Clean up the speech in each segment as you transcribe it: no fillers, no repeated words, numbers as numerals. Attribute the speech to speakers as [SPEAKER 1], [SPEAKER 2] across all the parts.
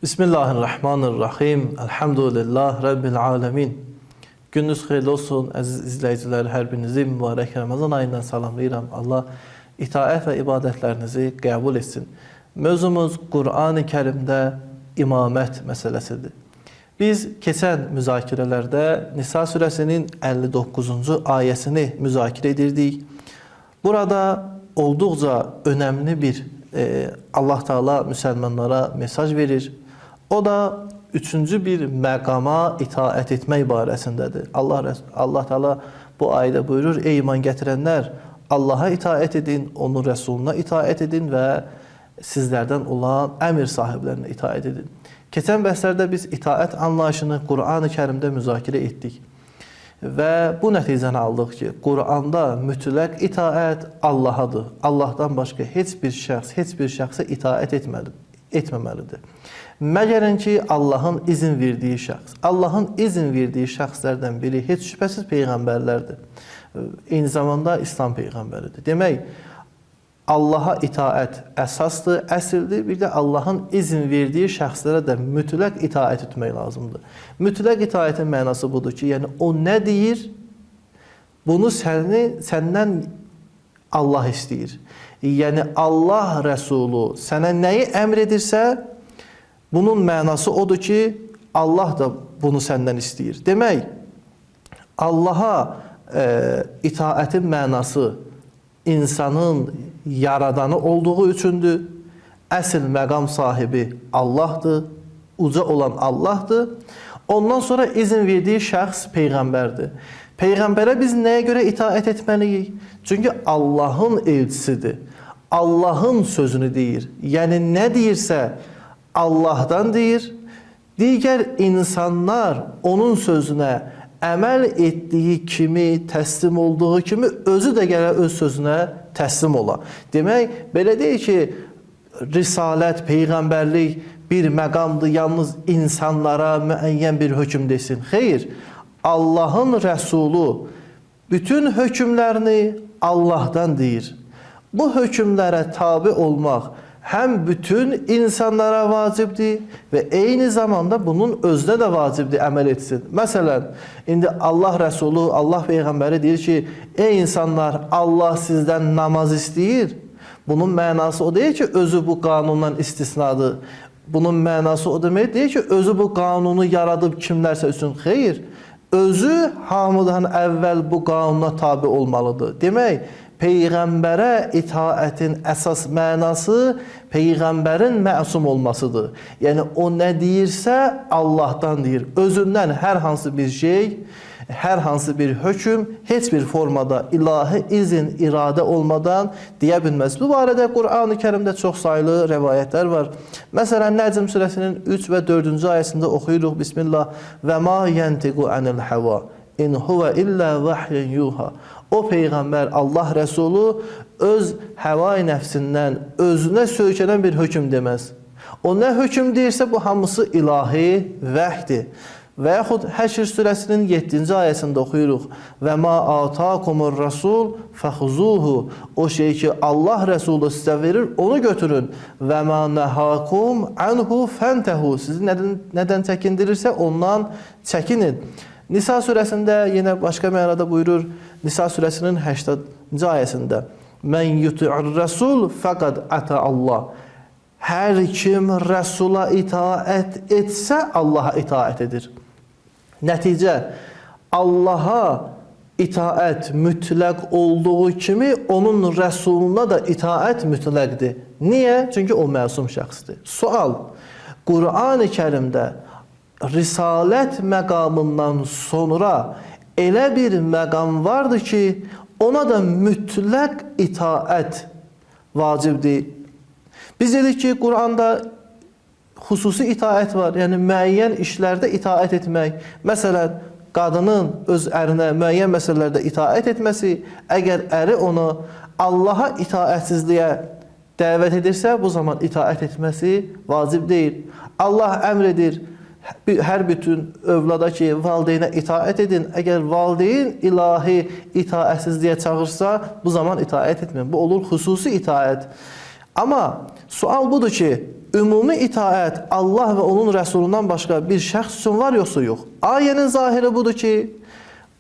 [SPEAKER 1] Bismillahirrahmanirrahim. Elhamdülillah Rabbil alemin. Gününüz xeyirli olsun əziz izləyicilər. Hər birinizi mübarək Ramazan ayından salamlayıram. Allah itaət və ibadətlərinizi qəbul etsin. Mövzumuz Qur'an-ı Kərimdə imamət məsələsidir. Biz keçən müzakirələrdə Nisa surəsinin 59-cu ayəsini müzakirə edirdik. Burada olduqca önəmli bir Allah Teala müsəlmanlara mesaj verir. O da üçüncü bir məqama itaət etmək barəsindədir. Allah Teala bu ayədə buyurur: ey iman gətirənlər, Allaha itaət edin, onun Rəsuluna itaət edin və sizlərdən olan əmr sahiblərinə itaət edin. Keçən bəhslərdə biz itaət anlayışını Qur'an-ı Kərimdə müzakirə etdik. Və bu nəticəni aldıq ki, Qur'anda mütləq itaət Allahadır. Allahdan başqa heç bir şəxsə itaət etməməlidir. Məgərən ki, Allahın izin verdiyi şəxs. Allahın izin verdiyi şəxslərdən biri heç şübhəsiz peyğəmbərlərdir. Eyni zamanda İslam peyğəmbəridir. Demək, Allaha itaət əsasdır, əsildir. Bir də Allahın izin verdiyi şəxslərə də mütləq itaət etmək lazımdır. Mütləq itaətin mənası budur ki, yəni o nə deyir, bunu səndən Allah istəyir. Yəni Allah Rəsulu sənə nəyi əmr edirsə, bunun mənası odur ki, Allah da bunu səndən istəyir. Demək, Allaha itaətin mənası insanın yaradanı olduğu üçündür. Əsl məqam sahibi Allahdır, uca olan Allahdır. Ondan sonra izin verdiyi şəxs Peyğəmbərdir. Peyğəmbərə biz nəyə görə itaət etməliyik? Çünki Allahın elçisidir. Allahın sözünü deyir. Yəni nə deyirsə Allahdan deyir. Digər insanlar onun sözünə əməl etdiyi kimi, təslim olduğu kimi özü də gələ öz sözünə təslim ola. Demək, belə deyil ki, risalət, peyğəmbərlik bir məqamdır, yalnız insanlara müəyyən bir hökm desin. Xeyr, Allahın Rəsulu bütün hökmlərini Allahdan deyir. Bu hökmlərə tabi olmaq həm bütün insanlara vacibdir və eyni zamanda bunun özünə də vacibdir, əməl etsin. Məsələn, indi Allah Rəsulu, Allah Peyğəmbəri deyir ki, ey insanlar, Allah sizdən namaz istəyir. Bunun mənası o deyil ki, özü bu qanundan istisnadır. Bunun mənası o demək deyil ki, özü bu qanunu yaradıb kimlərsə üçün. Xeyr, özü hamıdan əvvəl bu qanuna tabi olmalıdır. Demək, Peyğəmbərə itaətin əsas mənası Peyğəmbərin məsum olmasıdır. Yəni, o nə deyirsə Allahdan deyir. Özündən hər hansı bir şey, hər hansı bir hökm, heç bir formada ilahi izin, iradə olmadan deyə bilməz. Bu barədə Qur'an-ı Kərimdə çox sayılı rəvayətlər var. Məsələn, Nəcm surəsinin 3 və 4-cü ayəsində oxuyuruq. Bismillah. Və ma yəntiqu anil həva in huve illə vəhyən yuha. O Peyğəmbər, Allah Rəsulu öz həva-i nəfsindən özünə söykənən bir hökm deməz. O nə hökm deyirsə bu hamısı ilahi vəhdir. Və yaxud Həşr surəsinin 7-ci ayəsində oxuyuruq. Və ma atakumur rasul fəxuzuhu. O şey ki Allah Rəsulu sizə verir, onu götürün. Və ma nəhakum anhu fəntəhu. Sizi nədən çəkindirirsə ondan çəkinin. Nisa surəsində yenə başqa mənada buyurur. Nisa surəsinin 80-ci ayəsində. Mən yuti'ur rasul fəqad ata Allah. Hər kim Rəsula itaət etsə Allaha itaət edir. Nəticə, Allaha itaət mütləq olduğu kimi onun Rəsuluna da itaət mütləqdir. Niyə? Çünki o məsum şəxsdir. Sual, Qur'an-ı Kərimdə risalət məqamından sonra elə bir məqam vardır ki, ona da mütləq itaət vacibdir. Biz dedik ki, Qur'anda xüsusi itaət var, yəni müəyyən işlərdə itaət etmək. Məsələn, qadının öz ərinə müəyyən məsələlərdə itaət etməsi, əgər əri onu Allaha itaətsizliyə dəvət edirsə, bu zaman itaət etməsi vacib deyil. Allah əmr edir, hər bütün övlada ki, valideynə itaət edin. Əgər valideyn ilahi itaətsizliyə çağırsa, bu zaman itaət etməyin. Bu olur xüsusi itaət. Amma sual budur ki, ümumi itaət Allah və onun rəsulundan başqa bir şəxs üçün var yoxsa yox? Ayənin zahiri budur ki,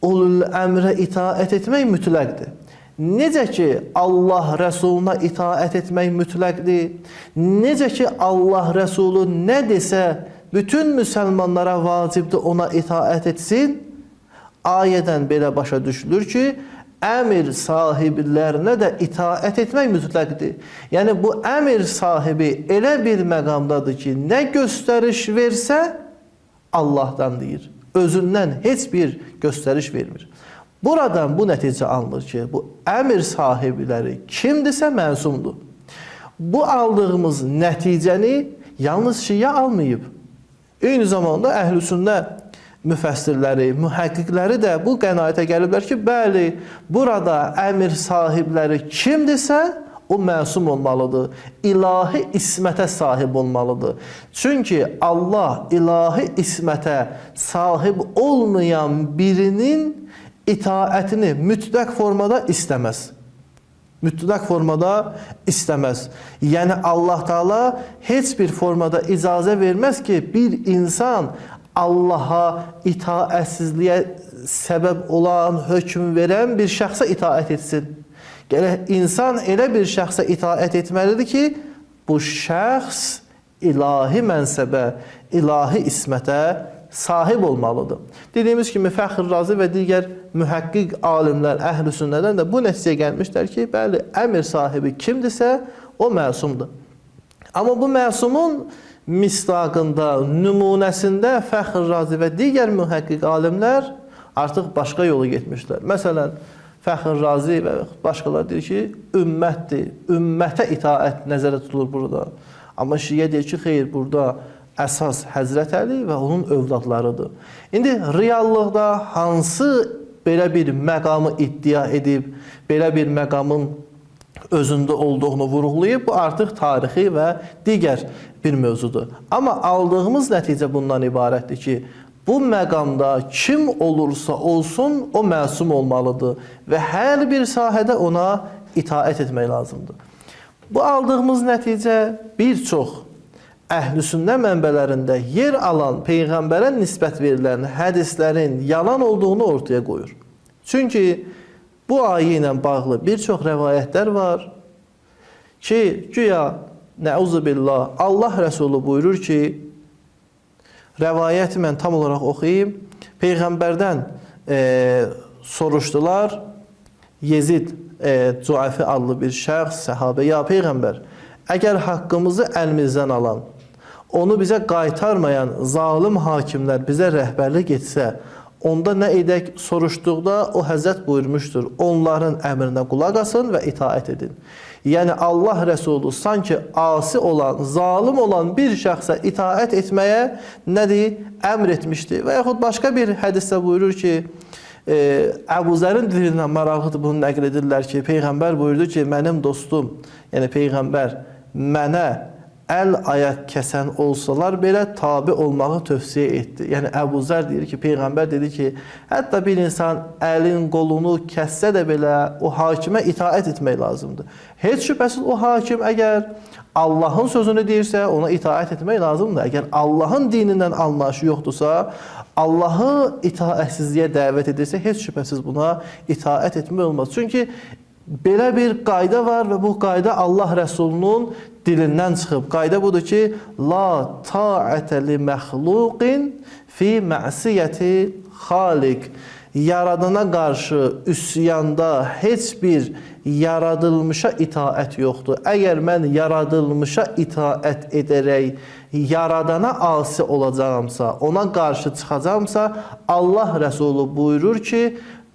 [SPEAKER 1] ulul əmrə itaət etmək mütləqdir. Necə ki, Allah rəsuluna itaət etmək mütləqdir, necə ki, Allah rəsulu nə desə, bütün müsəlmanlara vacibdir ona itaət etsin, ayədən belə başa düşülür ki, əmir sahiblərinə də itaət etmək mütləqdir. Yəni, bu əmir sahibi elə bir məqamdadır ki, nə göstəriş versə, Allahdan deyir. Özündən heç bir göstəriş vermir. Buradan bu nəticə alınır ki, bu əmir sahibləri kimdirsə məsumdur. Bu aldığımız nəticəni yalnız şiə almayıb. Eyni zamanda əhl-i-sünnə müfəssirləri, mühəqqiqləri də bu qənaətə gəliblər ki, bəli, burada əmir sahibləri kimdirsə, o məsum olmalıdır. İlahi ismətə sahib olmalıdır. Çünki Allah ilahi ismətə sahib olmayan birinin itaətini mütləq formada istəməz. Mütləq formada istəməz. Yəni Allah Taala heç bir formada icazə verməz ki, bir insan Allaha itaətsizliyə səbəb olan, hökm verən bir şəxsə itaət etsin. Gərək insan elə bir şəxsə itaət etməlidir ki, bu şəxs ilahi mənsəbə, ilahi ismətə sahib olmalıdır. Dediyimiz kimi Fəxr Razi və digər mühəqqiq alimlər əhl-i sünnədən də bu nəticəyə gəlmişlər ki, bəli, əmir sahibi kimdirsə, o məsumdur. Amma bu məsumun misdaqında, nümunəsində Fəxr Razi və digər mühəqqiq alimlər artıq başqa yolu getmişlər. Məsələn, Fəxr Razi və başqalar deyir ki, ümmətdir, ümmətə itaət nəzərə tutulur burada. Amma Şiə deyir ki, xeyr, burada əsas Həzrət Əli və onun övladlarıdır. İndi reallıqda hansı belə bir məqamı iddia edib, belə bir məqamın özündə olduğunu vurğulayıb, bu artıq tarixi və digər bir mövzudur. Amma aldığımız nəticə bundan ibarətdir ki, bu məqamda kim olursa olsun, o məsum olmalıdır və hər bir sahədə ona itaət etmək lazımdır. Bu aldığımız nəticə bir çox əhl-i sünnə mənbələrində yer alan Peyğəmbərə nisbət verilən hədislərin yalan olduğunu ortaya qoyur. Çünki bu ayə ilə bağlı bir çox rəvayətlər var ki, güya, nəuzubillah, Allah Rəsulu buyurur ki, rəvayəti mən tam olaraq oxuyayım, Peyğəmbərdən soruşdular, Yezid Cuafi adlı bir şəxs, səhabə, ya Peyğəmbər, əgər haqqımızı əlimizdən alan, onu bizə qaytarmayan zalim hakimlər bizə rəhbərlik etsə, onda nə edək soruşduqda o Həzrət buyurmuşdur, onların əmrinə qulaq asın və itaət edin. Yəni Allah Rəsulu sanki asi olan, zalim olan bir şəxsə itaət etməyə nədir? Əmr etmişdi. Və yaxud başqa bir hədisdə buyurur ki, Əbu Zərin dilindən maraqlıdır bunu nəql edirlər ki, Peyğəmbər buyurdu ki, mənim dostum, yəni Peyğəmbər mənə əl-ayaq kəsən olsalar belə tabi olmağı tövsiyə etdi. Yəni Əbu Zər deyir ki, Peyğəmbər dedi ki, hətta bir insan əlin qolunu kəssə də belə o hakimə itaət etmək lazımdır. Heç şübhəsiz o hakim əgər Allahın sözünü deyirsə, ona itaət etmək lazımdır. Əgər Allahın dinindən anlayışı yoxdursa, Allahı itaətsizliyə dəvət edirsə, heç şübhəsiz buna itaət etmək olmaz. Çünki belə bir qayda var və bu qayda Allah Rəsulunun dilindən çıxıb. Qayda budur ki, la ta'ətə li məxluqin fi məsiyyəti xaliq. Yaradana qarşı üsyanda heç bir yaradılmışa itaət yoxdur. Əgər mən yaradılmışa itaət edərək yaradana asi olacağımsa, ona qarşı çıxacağımsa, Allah Rəsulu buyurur ki,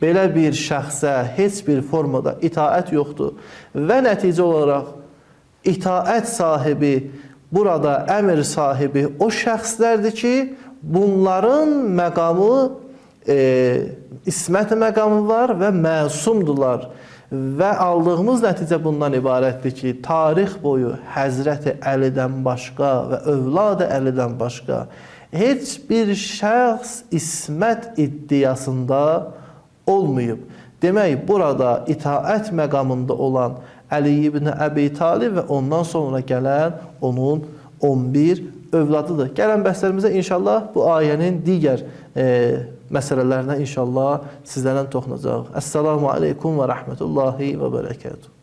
[SPEAKER 1] belə bir şəxsə heç bir formada itaət yoxdur. Və nəticə olaraq itaət sahibi, burada əmr sahibi o şəxslərdir ki, bunların məqamı, ismət məqamı var və məsumdular. Və aldığımız nəticə bundan ibarətdir ki, tarix boyu Həzrəti Əlidən başqa və övladı Əlidən başqa heç bir şəxs ismət iddiasında olmayıb. Demək, burada itaət məqamında olan Əli ibn Əbi Talib və ondan sonra gələn onun 11 övladıdır. Gələn bəhslərimizdə inşallah bu ayənin digər məsələlərinə inşallah sizlərlə toxunacaq. Əssalamu aleykum və rəhmətullahi və bərəkətuhu.